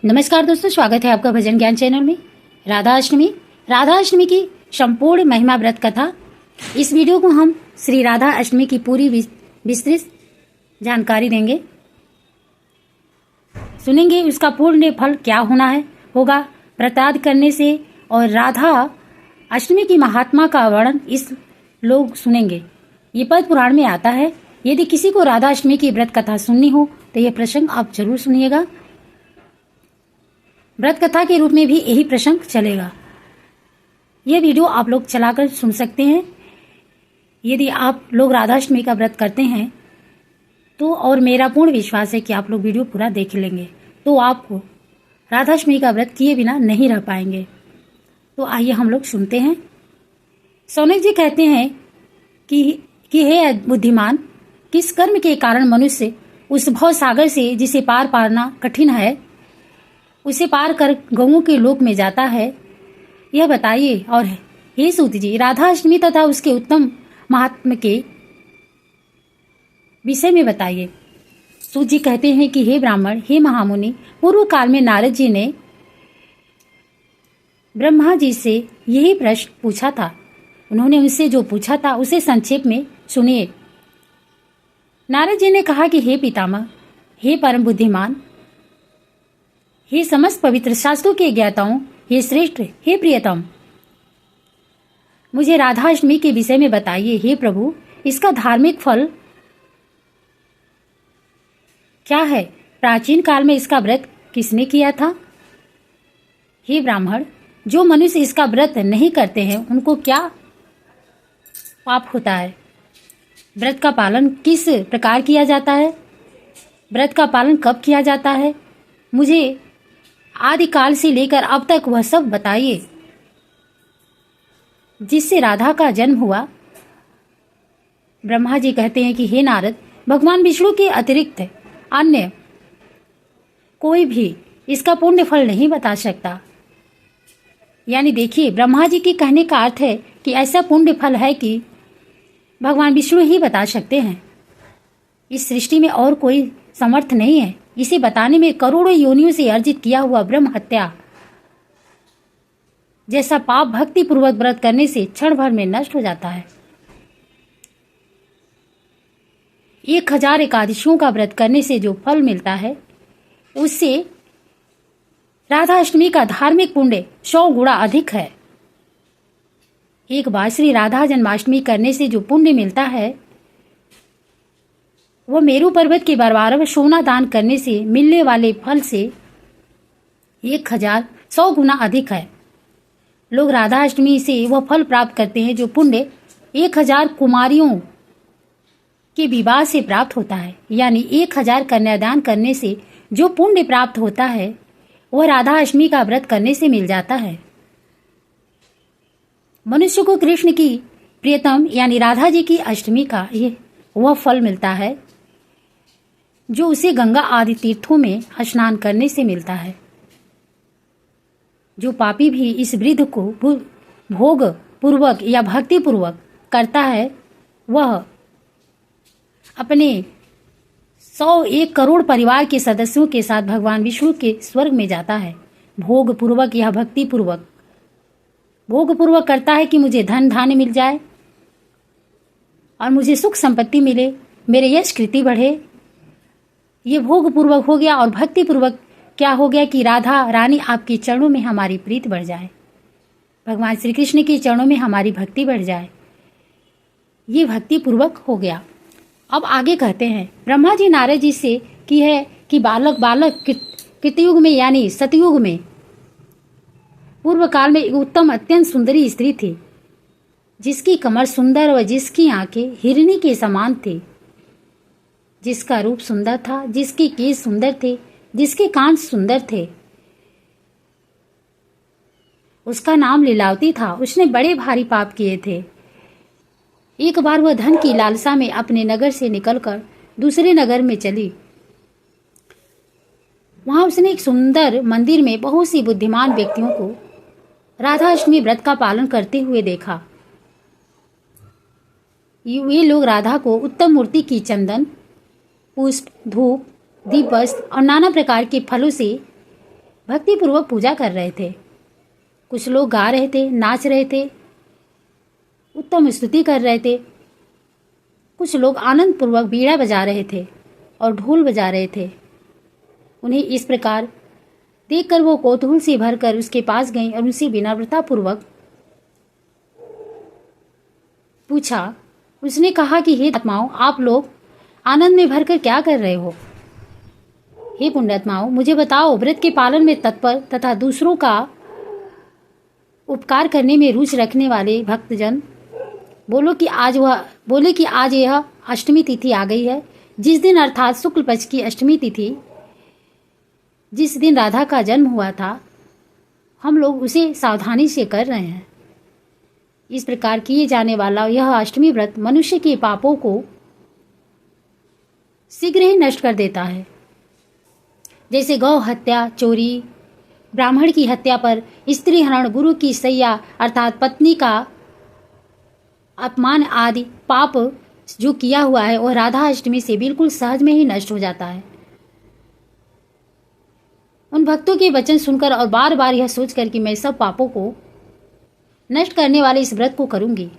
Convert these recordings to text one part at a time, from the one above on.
नमस्कार दोस्तों, स्वागत है आपका भजन ज्ञान चैनल में। राधा अष्टमी की संपूर्ण महिमा व्रत कथा। इस वीडियो को हम श्री राधा अष्टमी की पूरी विस्तृत जानकारी देंगे, सुनेंगे उसका पूर्ण फल क्या होगा व्रताद करने से, और राधा अष्टमी की महात्मा का वर्णन इस लोग सुनेंगे। ये पद्म पुराण में आता है। यदि किसी को राधा अष्टमी की व्रत कथा सुननी हो तो यह प्रसंग आप जरूर सुनिएगा। व्रत कथा के रूप में भी यही प्रसंग चलेगा। यह वीडियो आप लोग चलाकर सुन सकते हैं। यदि आप लोग राधाष्टमी का व्रत करते हैं तो, और मेरा पूर्ण विश्वास है कि आप लोग वीडियो पूरा देख लेंगे, तो आपको राधाष्टमी का व्रत किए बिना नहीं रह पाएंगे। तो आइए हम लोग सुनते हैं। सौनक जी कहते हैं कि हे बुद्धिमान, किस कर्म के कारण मनुष्य उस भव सागर से जिसे पार पाना कठिन है, उसे पार कर गौओं के लोक में जाता है, यह बताइए। और हे सूत जी, राधा अष्टमी तथा उसके उत्तम महात्म के विषय में बताइए। सूत जी कहते हैं कि हे ब्राह्मण, हे महामुनि, पूर्व काल में नारद जी ने ब्रह्मा जी से यही प्रश्न पूछा था। उन्होंने उनसे जो पूछा था उसे संक्षेप में सुनिए। नारद जी ने कहा कि हे पितामह, हे परम बुद्धिमान, हे समस्त पवित्र शास्त्रों के ज्ञाताओं, हे श्रेष्ठ, हे प्रियतम, मुझे राधाष्टमी के विषय में बताइए। हे प्रभु, इसका धार्मिक फल क्या है? प्राचीन काल में इसका व्रत किसने किया था? हे ब्राह्मण, जो मनुष्य इसका व्रत नहीं करते हैं उनको क्या पाप होता है? व्रत का पालन किस प्रकार किया जाता है? व्रत का पालन कब किया जाता है? मुझे आदिकाल से लेकर अब तक वह सब बताइए जिससे राधा का जन्म हुआ। ब्रह्मा जी कहते हैं कि हे नारद, भगवान विष्णु के अतिरिक्त अन्य कोई भी इसका पुण्य फल नहीं बता सकता। यानी देखिए, ब्रह्मा जी के कहने का अर्थ है कि ऐसा पुण्य फल है कि भगवान विष्णु ही बता सकते हैं। इस सृष्टि में और कोई समर्थ नहीं है इसे बताने में। करोड़ों योनियों से अर्जित किया हुआ ब्रह्म हत्या जैसा पाप भक्ति पूर्वक व्रत करने से क्षण भर में नष्ट हो जाता है। 1000 एकादशियों का व्रत करने से जो फल मिलता है उससे राधा अष्टमी का धार्मिक पुण्य 100 गुणा अधिक है। एक बार श्री राधा जन्माष्टमी करने से जो पुण्य मिलता है वह मेरू पर्वत के बराबर सोना दान करने से मिलने वाले फल से 1100 गुना अधिक है। लोग राधा अष्टमी से वह फल प्राप्त करते हैं जो पुण्य 1000 कुमारियों के विवाह से प्राप्त होता है। यानी 1000 कन्यादान करने से जो पुण्य प्राप्त होता है वह राधा अष्टमी का व्रत करने से मिल जाता है। मनुष्य को कृष्ण की प्रियतम यानी राधा जी की अष्टमी का वह फल मिलता है जो उसे गंगा आदि तीर्थों में स्नान करने से मिलता है। जो पापी भी इस व्रत को भोग पूर्वक या भक्ति पूर्वक करता है वह अपने 101 करोड़ परिवार के सदस्यों के साथ भगवान विष्णु के स्वर्ग में जाता है। भोग पूर्वक या भक्ति पूर्वक। भोग पूर्वक करता है कि मुझे धन धान्य मिल जाए और मुझे सुख संपत्ति मिले, मेरे यश कृति बढ़े। ये भोग पूर्वक हो गया। और भक्ति पूर्वक क्या हो गया कि राधा रानी आपके चरणों में हमारी प्रीत बढ़ जाए, भगवान श्री कृष्ण के चरणों में हमारी भक्ति बढ़ जाए। ये भक्ति पूर्वक हो गया। अब आगे कहते हैं, ब्रह्मा जी नारद जी से की है कि बालक कृतयुग में यानी सतयुग में पूर्व काल में एक उत्तम अत्यंत सुंदरी स्त्री थी, जिसकी कमर सुंदर और जिसकी आंखें हिरनी के समान थी, जिसका रूप सुंदर था, जिसके केस सुंदर थे, जिसके कान सुंदर थे। उसका नाम लीलावती था। उसने बड़े भारी पाप किए थे। एक बार वह धन की लालसा में अपने नगर से निकलकर दूसरे नगर में चली। वहां उसने एक सुंदर मंदिर में बहुत सी बुद्धिमान व्यक्तियों को राधा अष्टमी व्रत का पालन करते हुए देखा। वे लोग राधा को उत्तम मूर्ति की चंदन, पुष्प, धूप, दीप, वस्त्र और नाना प्रकार के फलों से भक्तिपूर्वक पूजा कर रहे थे। कुछ लोग गा रहे थे, नाच रहे थे, उत्तम स्तुति कर रहे थे। कुछ लोग आनंद पूर्वक बीड़ा बजा रहे थे और ढोल बजा रहे थे। उन्हें इस प्रकार देखकर वो कौतूहल से भरकर उसके पास गई और उनसे विनम्रता पूर्वक पूछा। उसने कहा कि हे आत्माओं, आप लोग आनंद में भरकर क्या कर रहे हो? हे पुण्यात्माओं, मुझे बताओ, व्रत के पालन में तत्पर तथा दूसरों का उपकार करने में रुचि रखने वाले भक्तजन बोले कि आज यह अष्टमी तिथि आ गई है, जिस दिन अर्थात शुक्ल पक्ष की अष्टमी तिथि, जिस दिन राधा का जन्म हुआ था, हम लोग उसे सावधानी से कर रहे हैं। इस प्रकार किए जाने वाला यह अष्टमी व्रत मनुष्य के पापों को शीघ्र ही नष्ट कर देता है। जैसे गौ हत्या, चोरी, ब्राह्मण की हत्या पर स्त्री हरण, गुरु की सैया अर्थात पत्नी का अपमान आदि पाप जो किया हुआ है वह राधा अष्टमी से बिल्कुल सहज में ही नष्ट हो जाता है। उन भक्तों के वचन सुनकर और बार बार यह सोचकर कि मैं सब पापों को नष्ट करने वाले इस व्रत को करूंगी,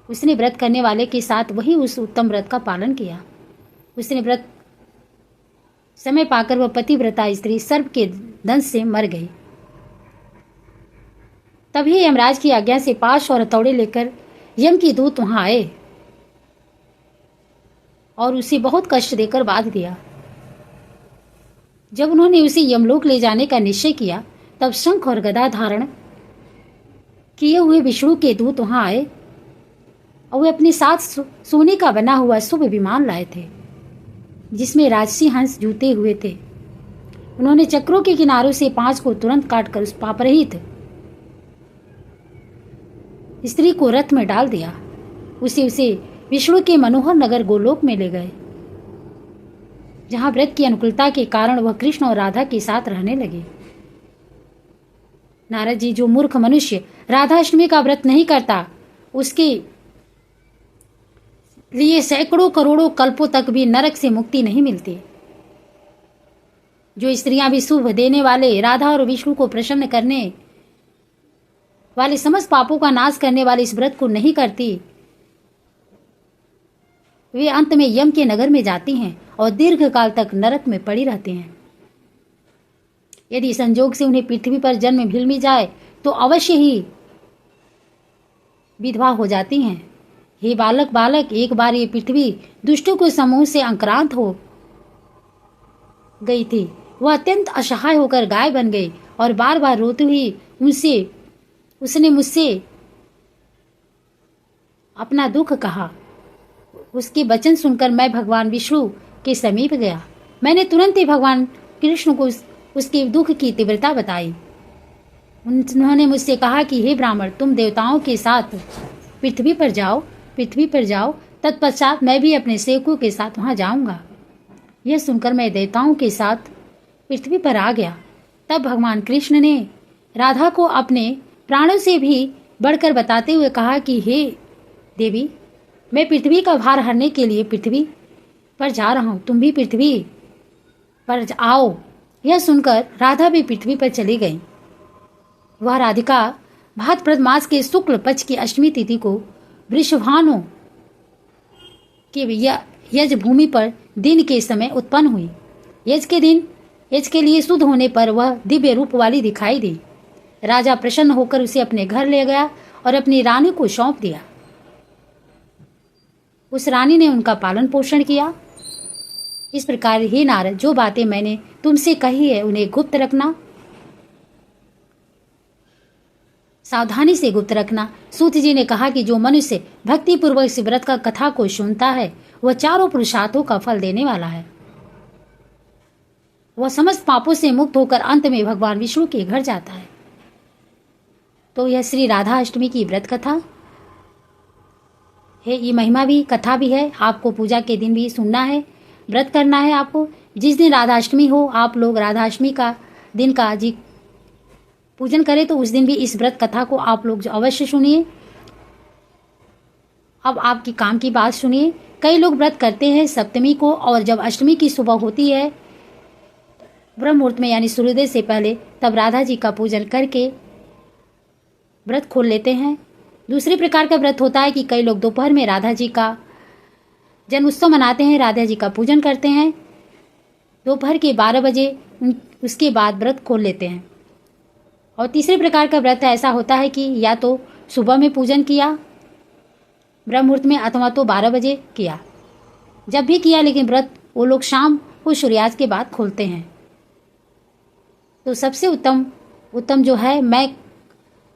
उसने व्रत करने वाले के साथ वही उस उत्तम व्रत का पालन किया। उसने व्रत समय पाकर वह पतिव्रता स्त्री सर्प के दंश से मर गई। तभी यमराज की आज्ञा से पाश और हथौड़े लेकर यम के दूत वहां आए और उसे बहुत कष्ट देकर बांध दिया। जब उन्होंने उसे यमलोक ले जाने का निश्चय किया, तब शंख और गदा धारण किए हुए विष्णु के दूत वहां आए और वे अपने साथ सोने का बना हुआ शुभ विमान लाए थे, जिसमें राजसी हंस जूते हुए थे। उन्होंने चक्रों के किनारों से 5 को तुरंत काटकर उस पापरहित स्त्री को रथ में डाल दिया। उसे विष्णु के मनोहर नगर गोलोक में ले गए, जहां व्रत की अनुकूलता के कारण वह कृष्ण और राधा के साथ रहने लगे। नारद जी, जो मूर्ख मनुष्य राधाष्टमी का व्रत नहीं करता, उसके लिए सैकड़ों करोड़ों कल्पों तक भी नरक से मुक्ति नहीं मिलती। जो स्त्रियां भी शुभ देने वाले राधा और विष्णु को प्रसन्न करने वाले समस्त पापों का नाश करने वाले इस व्रत को नहीं करती, वे अंत में यम के नगर में जाती हैं और दीर्घ काल तक नरक में पड़ी रहती हैं। यदि संजोग से उन्हें पृथ्वी पर जन्म मिल भी जाए तो अवश्य ही विधवा हो जाती हैं। हे बालक, एक बार ये पृथ्वी दुष्टों के समूह से आक्रांत हो गई थी। वह अत्यंत असहाय होकर गाय बन गई और बार बार रोती हुई उसने मुझसे अपना दुख कहा। उसके वचन सुनकर मैं भगवान विष्णु के समीप गया। मैंने तुरंत ही भगवान कृष्ण को उसके दुख की तीव्रता बताई। उन्होंने मुझसे कहा कि हे ब्राह्मण, तुम देवताओं के साथ पृथ्वी पर जाओ, तत्पश्चात मैं भी अपने सेवकों के साथ वहां जाऊंगा। यह सुनकर मैं देवताओं के साथ पृथ्वी पर आ गया। तब भगवान कृष्ण ने राधा को अपने प्राणों से भी बढ़कर बताते हुए कहा कि हे देवी, मैं पृथ्वी का भार हरने के लिए पृथ्वी पर जा रहा हूं, तुम भी पृथ्वी पर आओ। यह सुनकर राधा भी पृथ्वी पर चली गई। वह राधिका भाद्रपद मास के शुक्ल पक्ष की अष्टमी तिथि को वृषभानु के यज भूमि पर दिन के समय उत्पन्न हुई। यज के लिए शुद्ध होने पर वह दिव्य रूप वाली दिखाई दी। राजा प्रसन्न होकर उसे अपने घर ले गया और अपनी रानी को सौंप दिया। उस रानी ने उनका पालन पोषण किया। इस प्रकार हे नारद, जो बातें मैंने तुमसे कही है उन्हें गुप्त रखना, सावधानी से गुप्त रखना। सूत जी ने कहा कि जो मनुष्य भक्ति पूर्वक इस व्रत का कथा को सुनता है वह चारों पुरुषार्थों का फल देने वाला है। वह समस्त पापों से मुक्त होकर अंत में भगवान विष्णु के घर जाता है। तो यह श्री राधा अष्टमी की व्रत कथा है। ये महिमा भी, कथा भी है। आपको पूजा के दिन भी सुनना है, व्रत करना है। आपको जिस दिन राधा अष्टमी हो, आप लोग राधा अष्टमी का दिन का जी पूजन करें, तो उस दिन भी इस व्रत कथा को आप लोग अवश्य सुनिए। अब आपकी काम की बात सुनिए। कई लोग व्रत करते हैं सप्तमी को, और जब अष्टमी की सुबह होती है ब्रह्म मुहूर्त में यानी सूर्योदय से पहले तब राधा जी का पूजन करके व्रत खोल लेते हैं। दूसरे प्रकार का व्रत होता है कि कई लोग दोपहर में राधा जी का जन्मोत्सव मनाते हैं, राधा जी का पूजन करते हैं, दोपहर के 12 बजे उसके बाद व्रत खोल लेते हैं। और तीसरे प्रकार का व्रत ऐसा होता है कि या तो सुबह में पूजन किया ब्रह्म मुहूर्त में अथवा तो 12 बजे किया, जब भी किया, लेकिन व्रत वो लोग शाम को सूर्यास्त के बाद खोलते हैं। तो सबसे उत्तम जो है मैं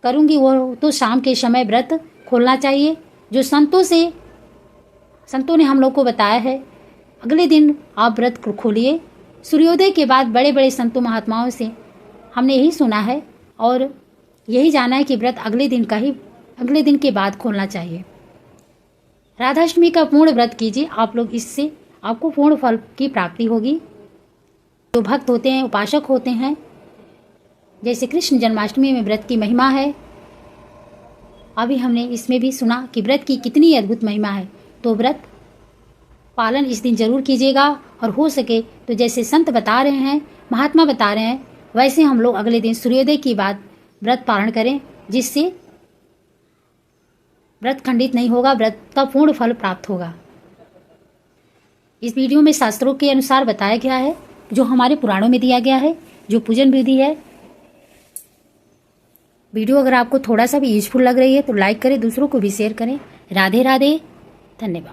करूँगी वो तो शाम के समय व्रत खोलना चाहिए, जो संतों ने हम लोग को बताया है। अगले दिन आप व्रत खोलिए। सूर्योदय के बाद बड़े बड़े संतों महात्माओं से हमने यही सुना है और यही जाना है कि व्रत अगले दिन के बाद खोलना चाहिए। राधाष्टमी का पूर्ण व्रत कीजिए आप लोग, इससे आपको पूर्ण फल की प्राप्ति होगी। जो भक्त होते हैं, उपासक होते हैं, जैसे कृष्ण जन्माष्टमी में व्रत की महिमा है, अभी हमने इसमें भी सुना कि व्रत की कितनी अद्भुत महिमा है। तो व्रत पालन इस दिन जरूर कीजिएगा और हो सके तो जैसे संत बता रहे हैं, महात्मा बता रहे हैं, वैसे हम लोग अगले दिन सूर्योदय के बाद व्रत पालन करें, जिससे व्रत खंडित नहीं होगा, व्रत का पूर्ण फल प्राप्त होगा। इस वीडियो में शास्त्रों के अनुसार बताया गया है, जो हमारे पुराणों में दिया गया है, जो पूजन विधि है। वीडियो अगर आपको थोड़ा सा भी यूजफुल लग रही है तो लाइक करें, दूसरों को भी शेयर करें। राधे राधे, धन्यवाद।